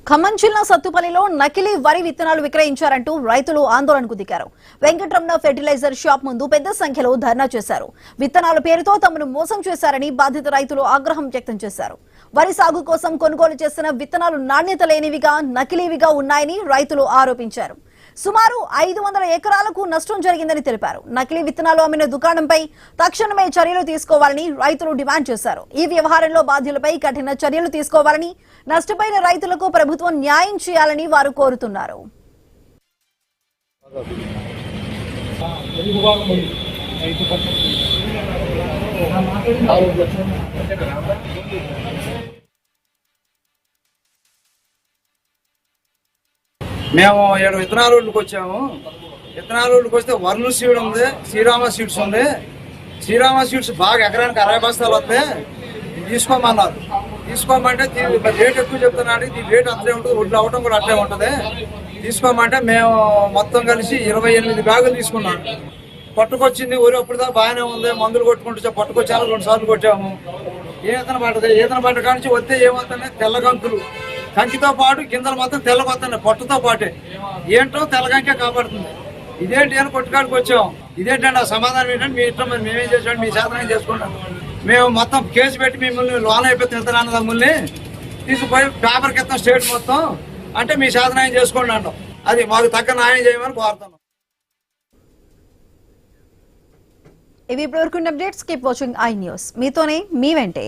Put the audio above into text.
ఖమ్మం జిల్లా సత్తుపల్లిలో నకిలీ వరి విత్తనాలు విక్రయించారంటూ రైతులు ఆందోళనకు దిగారు. వెంకటరమణ ఫెర్టిలైజర్ షాప్ ముందు పెద్ద సంఖ్యలో ధర్నా చేశారు. విత్తనాల పేరుతో తమను మోసం చేశారని బాధిత రైతులు ఆగ్రహం వ్యక్తం చేశారు. వరి సాగు కోసం కొనుగోలు చేసిన విత్తనాలు నాణ్యత లేనివిగా, నకిలీవిగా ఉన్నాయని రైతులు ఆరోపించారు. సుమారు 500 ఎకరాలకు నష్టం జరిగిందని తెలిపారు. నకిలీ విత్తనాలు అమ్మిన దుకాణంపై తక్షణమే చర్యలు తీసుకోవాలని రైతులు డిమాండ్ చేశారు. ఈ వ్యవహారంలో బాధ్యులపై కఠిన చర్యలు తీసుకోవాలని, నష్టపోయిన రైతులకు ప్రభుత్వం న్యాయం చేయాలని వారు కోరుతున్నారు. మేము 7 విత్తనాల రోడ్లకు వచ్చాము. విత్తనాల రోడ్లకు వస్తే వర్ణ సీడ్ ఉంది, శ్రీరామ సీడ్స్ ఉంది. శ్రీరామ సీడ్స్ బాగా ఎకరానికి 60 బస్తాలు వస్తే తీసుకోమన్నారు. తీసుకోమంటే రేట్ ఎక్కువ చెప్తున్నాడు. ఈ రేట్ అట్లే ఉంటుంది, ఒడ్లు అవ్వటం కూడా అట్లే ఉంటుంది. తీసుకోమంటే మేము మొత్తం కలిసి 28 బ్యాగులు తీసుకున్నాం. పట్టుకొచ్చింది ఊరి అప్పుడు దాకా బాగానే ఉంది. మందులు కొట్టుకుంటూ పట్టుకొచ్చాము, 2 సార్లు కొట్టాము. ఈతన పట్టదు. ఈతన పట్ట కానించి వస్తే ఏమవుతున్నాయి, తెల్ల కంకులు, కంకితో పాటు గింజలు మొత్తం తెల్లగొస్తున్నాయి పొట్టుతో పాటే. ఏంటో తెల్లగంకే కాపాడుతుంది. ఇదేంటి అని కొట్టుకాడికి వచ్చాం. ఇదేంటండి ఆ సమాధానం ఏంటంటే, మీ ఇష్టం మరి మేమేం చేసాం, మీ శాతం చేసుకుంటాం. మేము మొత్తం కేసు పెట్టి మిమ్మల్ని లోన్ అయిపోతే వెళ్తాను తమ్ముల్ని తీసుకుపోయి పేపర్ కింద స్టేట్ మొత్తం అంటే మీ శాతం చేసుకోండి అంటాం. అది మాకు తగ్గ న్యాయం చేయమని కోరుతున్నాం. ఇవి ఇప్పటివరకు updates. Keep watching I news. మీతోనే మీ వెంటే.